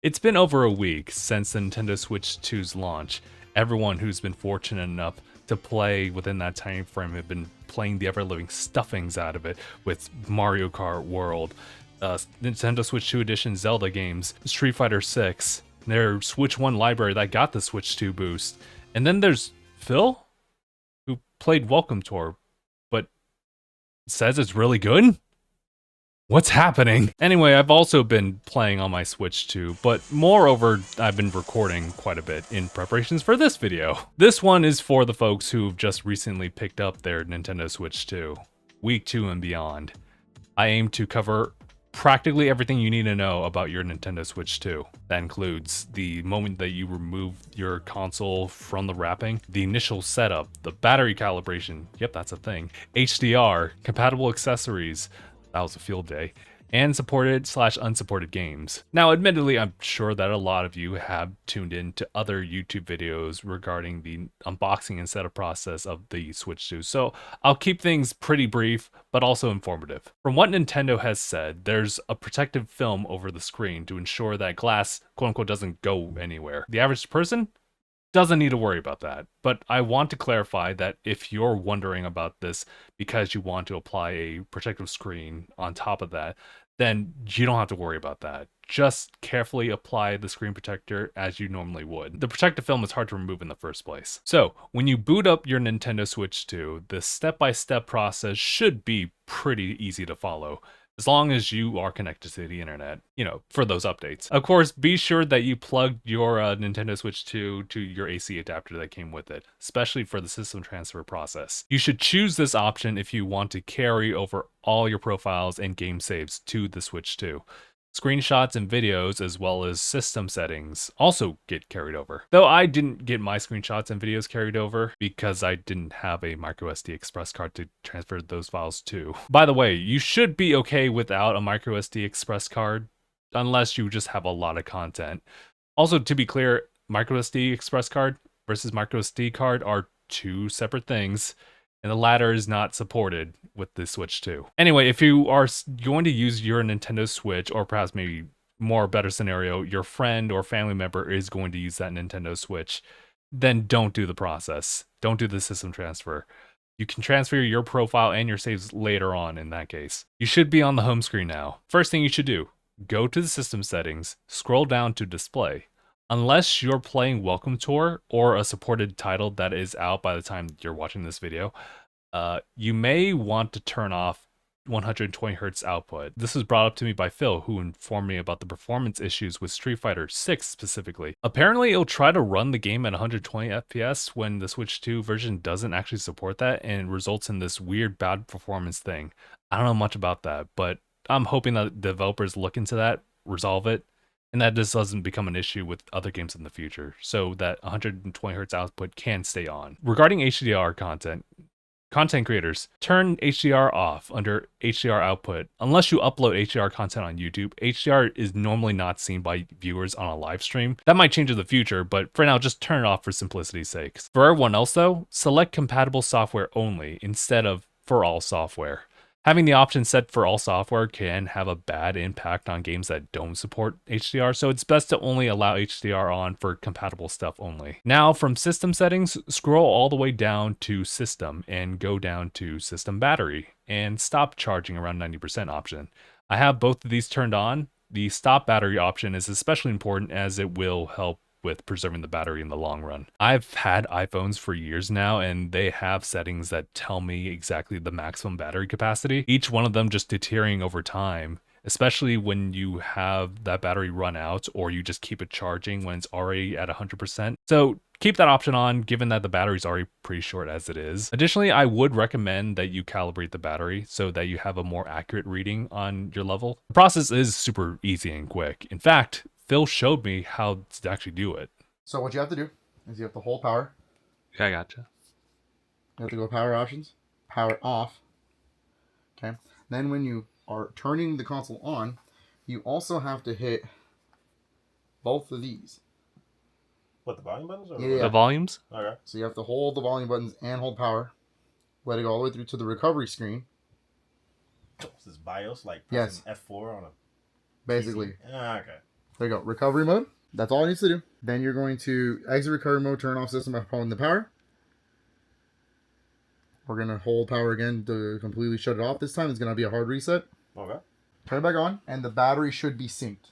It's been over a week since the Nintendo Switch 2's launch. Everyone who's been fortunate enough to play within that time frame have been playing the ever-living stuffings out of it with Mario Kart World, Nintendo Switch 2 Edition Zelda games, Street Fighter 6, their Switch 1 library that got the Switch 2 boost. And then there's Phil, who played Welcome Tour, but says it's really good? What's happening? Anyway, I've also been playing on my Switch 2, but moreover, I've been recording quite a bit in preparations for this video. This one is for the folks who've just recently picked up their Nintendo Switch 2, week 2 and beyond. I aim to cover practically everything you need to know about your Nintendo Switch 2. That includes the moment that you remove your console from the wrapping, the initial setup, the battery calibration, yep, that's a thing, HDR, compatible accessories, that was a field day, and supported/unsupported games. Now, admittedly, I'm sure that a lot of you have tuned in to other YouTube videos regarding the unboxing and setup process of the Switch 2, so I'll keep things pretty brief, but also informative. From what Nintendo has said, there's a protective film over the screen to ensure that glass, quote-unquote, doesn't go anywhere. The average person doesn't need to worry about that. But I want to clarify that if you're wondering about this because you want to apply a protective screen on top of that, then you don't have to worry about that. Just carefully apply the screen protector as you normally would. The protective film is hard to remove in the first place. So when you boot up your Nintendo Switch 2, the step-by-step process should be pretty easy to follow, as long as you are connected to the internet, for those updates. Of course, be sure that you plug your Nintendo Switch 2 to your AC adapter that came with it, especially for the system transfer process. You should choose this option if you want to carry over all your profiles and game saves to the Switch 2. Screenshots and videos, as well as system settings, also get carried over. Though I didn't get my screenshots and videos carried over because I didn't have a microSD express card to transfer those files to. By the way, you should be okay without a microSD express card, unless you just have a lot of content. Also, to be clear, microSD express card versus microSD card are two separate things, and the latter is not supported with the Switch 2. Anyway, if you are going to use your Nintendo Switch, or perhaps maybe more better scenario, your friend or family member is going to use that Nintendo Switch, then don't do the process. Don't do the system transfer. You can transfer your profile and your saves later on in that case. You should be on the home screen now. First thing you should do, go to the system settings, scroll down to display. Unless you're playing Welcome Tour or a supported title that is out by the time you're watching this video, you may want to turn off 120Hz output. This was brought up to me by Phil, who informed me about the performance issues with Street Fighter 6 specifically. Apparently, it'll try to run the game at 120 FPS when the Switch 2 version doesn't actually support that, and results in this weird bad performance thing. I don't know much about that, but I'm hoping that developers look into that, resolve it, and that this doesn't become an issue with other games in the future, so that 120Hz output can stay on. Regarding HDR content creators, turn HDR off under HDR output. Unless you upload HDR content on YouTube, HDR is normally not seen by viewers on a live stream. That might change in the future, but for now, just turn it off for simplicity's sake. For everyone else though, select compatible software only instead of for all software. Having the option set for all software can have a bad impact on games that don't support HDR, so it's best to only allow HDR on for compatible stuff only. Now, from system settings, scroll all the way down to system and go down to system battery and stop charging around 90% option. I have both of these turned on. The stop battery option is especially important as it will help with preserving the battery in the long run. I've had iPhones for years now, and they have settings that tell me exactly the maximum battery capacity, each one of them just deteriorating over time, especially when you have that battery run out or you just keep it charging when it's already at 100%. So keep that option on, given that the battery's already pretty short as it is. Additionally, I would recommend that you calibrate the battery so that you have a more accurate reading on your level. The process is super easy and quick. In fact, Phil showed me how to actually do it. So what you have to do is you have to hold power. Yeah, I gotcha. You have to go power options, power off. Okay. Then when you are turning the console on, you also have to hit both of these. What, the volume buttons? Or Yeah. The volumes? Okay. So you have to hold the volume buttons and hold power. Let it go all the way through to the recovery screen. This is BIOS, like yes. F4 on a basically. PC. Ah, okay. There you go. Recovery mode. That's all it needs to do. Then you're going to exit recovery mode, turn off system by pulling the power. We're going to hold power again to completely shut it off. This time it's going to be a hard reset. Okay. Turn it back on, and the battery should be synced.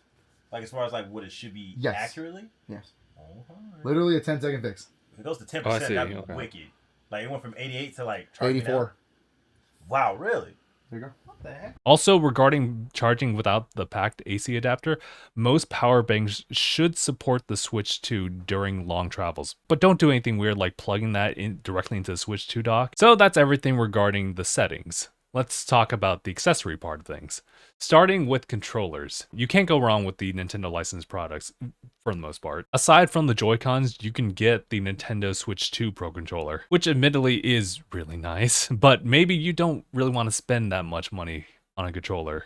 Like as far as like what it should be accurately? Yes. Okay. Literally a 10-second fix. If it goes to 10%, Oh, I see. that'd be Okay. wicked. Like it went from 88 to like 84. Wow, really? There you go. What the heck? Also, regarding charging without the packed AC adapter, most power banks should support the Switch 2 during long travels, but don't do anything weird like plugging that in directly into the Switch 2 dock. So that's everything regarding the settings. Let's talk about the accessory part of things. Starting with controllers. You can't go wrong with the Nintendo licensed products for the most part. Aside from the Joy-Cons, you can get the Nintendo Switch 2 Pro Controller, which admittedly is really nice, but maybe you don't really want to spend that much money on a controller.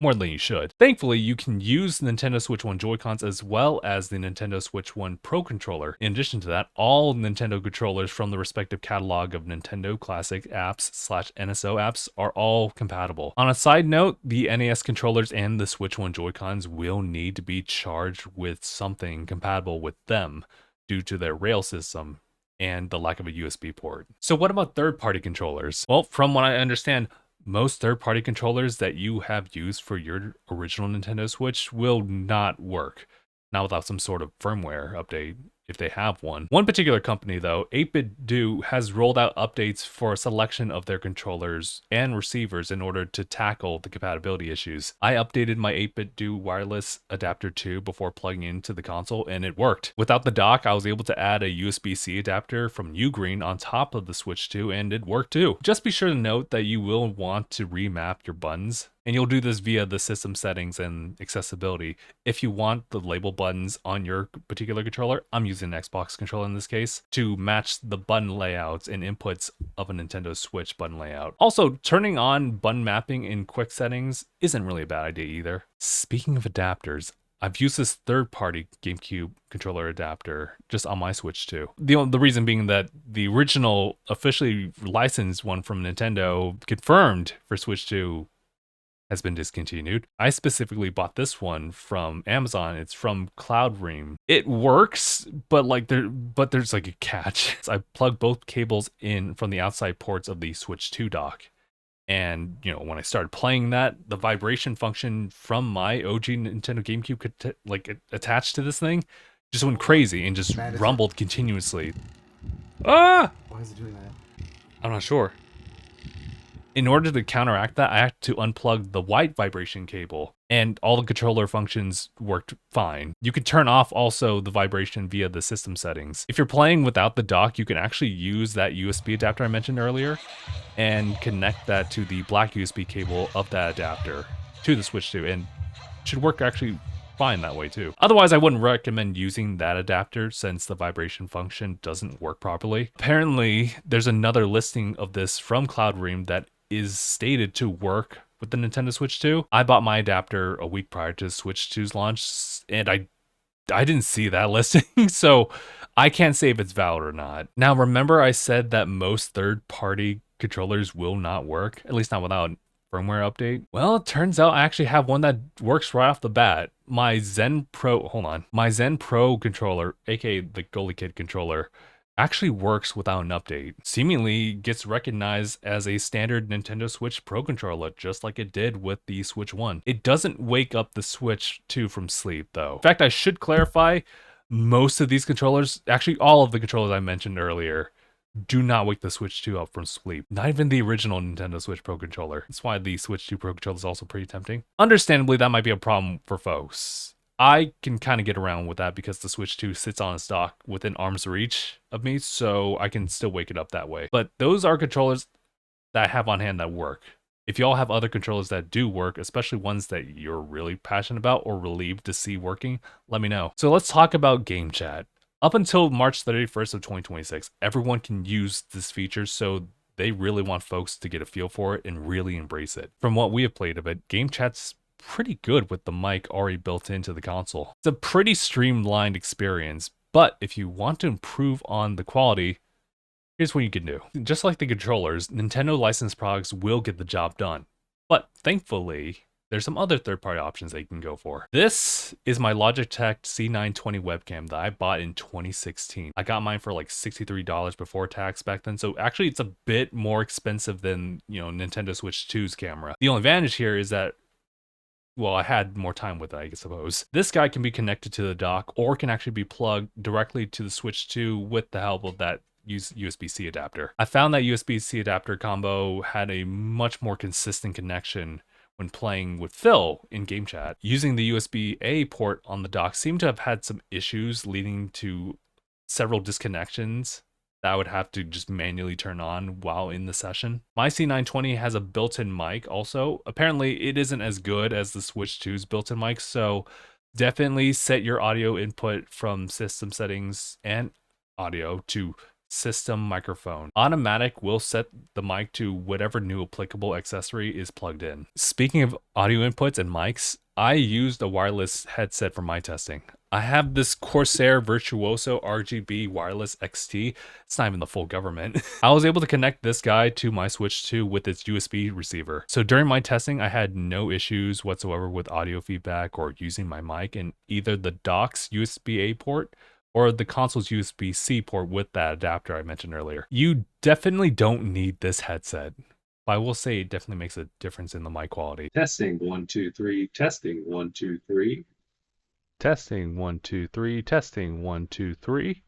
More than you should. Thankfully, you can use Nintendo Switch 1 Joy-Cons as well as the Nintendo Switch 1 Pro Controller. In addition to that, all Nintendo controllers from the respective catalog of Nintendo Classic apps / NSO apps are all compatible. On a side note, the NES controllers and the Switch 1 Joy-Cons will need to be charged with something compatible with them due to their rail system and the lack of a USB port. So what about third-party controllers? Well, from what I understand, most third-party controllers that you have used for your original Nintendo Switch will not work, not without some sort of firmware update, if they have one. One particular company, though, 8BitDo, has rolled out updates for a selection of their controllers and receivers in order to tackle the compatibility issues. I updated my 8BitDo wireless adapter 2 before plugging into the console, and it worked. Without the dock, I was able to add a USB-C adapter from Ugreen on top of the Switch 2, and it worked too. Just be sure to note that you will want to remap your buttons, and you'll do this via the system settings and accessibility. If you want the label buttons on your particular controller, I'm using an Xbox controller in this case, to match the button layouts and inputs of a Nintendo Switch button layout. Also, turning on button mapping in quick settings isn't really a bad idea either. Speaking of adapters, I've used this third-party GameCube controller adapter just on my Switch too. The reason being that the original officially licensed one from Nintendo confirmed for Switch 2 has been discontinued. I specifically bought this one from Amazon. It's from Cloudream. It works, but there's like a catch. So I plugged both cables in from the outside ports of the Switch 2 dock. And, when I started playing that, the vibration function from my OG Nintendo GameCube could attached to this thing just went crazy and just rumbled continuously. Ah! Why is it doing that? I'm not sure. In order to counteract that, I had to unplug the white vibration cable, and all the controller functions worked fine. You can turn off also the vibration via the system settings. If you're playing without the dock, you can actually use that USB adapter I mentioned earlier and connect that to the black USB cable of that adapter to the Switch 2, and it should work actually fine that way too. Otherwise, I wouldn't recommend using that adapter since the vibration function doesn't work properly. Apparently, there's another listing of this from Cloudream that is stated to work with the Nintendo Switch 2. I bought my adapter a week prior to Switch 2's launch, and I didn't see that listing, so I can't say if it's valid or not. Now, remember I said that most third-party controllers will not work, at least not without firmware update? Well, it turns out I actually have one that works right off the bat. My Zen Pro controller, aka the Goalie Kid controller, actually works without an update. Seemingly gets recognized as a standard Nintendo Switch Pro controller, just like it did with the Switch 1. It doesn't wake up the Switch 2 from sleep though. In fact, I should clarify, most of these controllers, actually all of the controllers I mentioned earlier, do not wake the Switch 2 up from sleep. Not even the original Nintendo Switch Pro controller. That's why the Switch 2 Pro controller is also pretty tempting. Understandably, that might be a problem for folks. I can kind of get around with that because the Switch 2 sits on its dock within arm's reach of me, so I can still wake it up that way. But those are controllers that I have on hand that work. If y'all have other controllers that do work, especially ones that you're really passionate about or relieved to see working, let me know. So let's talk about game chat. Up until March 31st of 2026, everyone can use this feature, so they really want folks to get a feel for it and really embrace it. From what we have played of it, game chat's pretty good with the mic already built into the console. It's a pretty streamlined experience, but if you want to improve on the quality, here's what you can do. Just like the controllers, Nintendo licensed products will get the job done. But thankfully, there's some other third-party options that you can go for. This is my Logitech C920 webcam that I bought in 2016. I got mine for like $63 before tax back then, so actually it's a bit more expensive than, you know, Nintendo Switch 2's camera. The only advantage here is that, well, I had more time with it, I suppose. This guy can be connected to the dock or can actually be plugged directly to the Switch 2 with the help of that USB-C adapter. I found that USB-C adapter combo had a much more consistent connection when playing with Phil in game chat. Using the USB-A port on the dock seemed to have had some issues, leading to several disconnections that I would have to just manually turn on while in the session. My C920 has a built-in mic also. Apparently it isn't as good as the Switch 2's built-in mic, so definitely set your audio input from system settings and audio to system microphone. Automatic will set the mic to whatever new applicable accessory is plugged in. Speaking of audio inputs and mics, I used a wireless headset for my testing. I have this Corsair Virtuoso RGB Wireless XT. It's not even the full government. I was able to connect this guy to my Switch 2 with its USB receiver. So during my testing, I had no issues whatsoever with audio feedback or using my mic in either the dock's USB-A port or the console's USB-C port with that adapter I mentioned earlier. You definitely don't need this headset. But I will say it definitely makes a difference in the mic quality. Testing 1 2 3. Testing 1 2 3. Testing 1 2 3. Testing 1 2 3.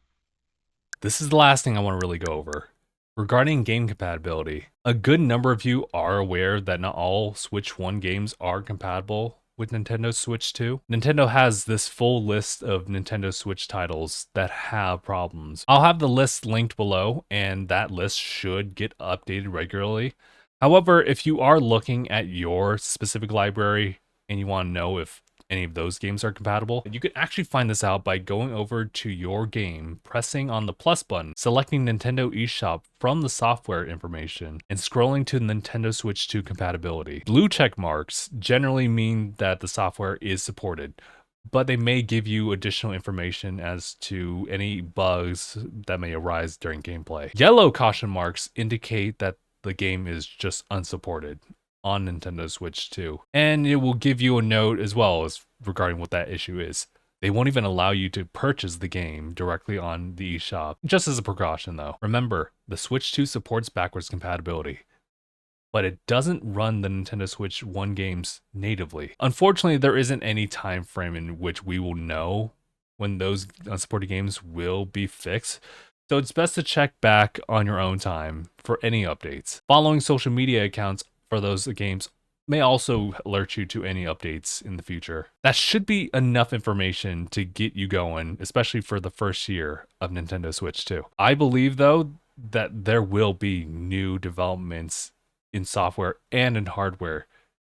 This is the last thing I want to really go over. Regarding game compatibility, a good number of you are aware that not all Switch 1 games are compatible with Nintendo Switch 2. Nintendo has this full list of Nintendo Switch titles that have problems. I'll have the list linked below, and that list should get updated regularly. However, if you are looking at your specific library and you want to know if any of those games are compatible, you can actually find this out by going over to your game, pressing on the plus button, selecting Nintendo eShop from the software information, and scrolling to Nintendo Switch 2 compatibility. Blue check marks generally mean that the software is supported, but they may give you additional information as to any bugs that may arise during gameplay. Yellow caution marks indicate that the game is just unsupported on Nintendo Switch 2. And it will give you a note as well as regarding what that issue is. They won't even allow you to purchase the game directly on the eShop, just as a precaution though. Remember, the Switch 2 supports backwards compatibility, but it doesn't run the Nintendo Switch 1 games natively. Unfortunately, there isn't any time frame in which we will know when those unsupported games will be fixed. So it's best to check back on your own time for any updates. Following social media accounts for those games may also alert you to any updates in the future. That should be enough information to get you going, especially for the first year of Nintendo Switch 2. I believe though that there will be new developments in software and in hardware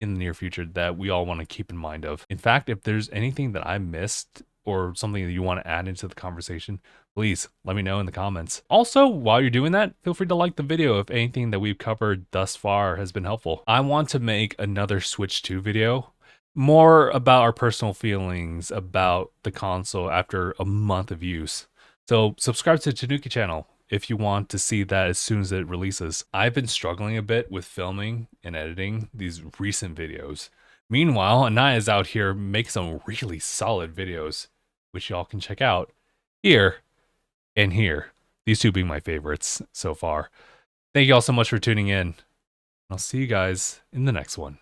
in the near future that we all want to keep in mind of. In fact, if there's anything that I missed or something that you want to add into the conversation, please let me know in the comments. Also, while you're doing that, feel free to like the video if anything that we've covered thus far has been helpful. I want to make another Switch 2 video, more about our personal feelings about the console after a month of use. So subscribe to the Tanuki channel if you want to see that as soon as it releases. I've been struggling a bit with filming and editing these recent videos. Meanwhile, Anaya is out here making some really solid videos, which y'all can check out here and here. These two being my favorites so far. Thank you all so much for tuning in. I'll see you guys in the next one.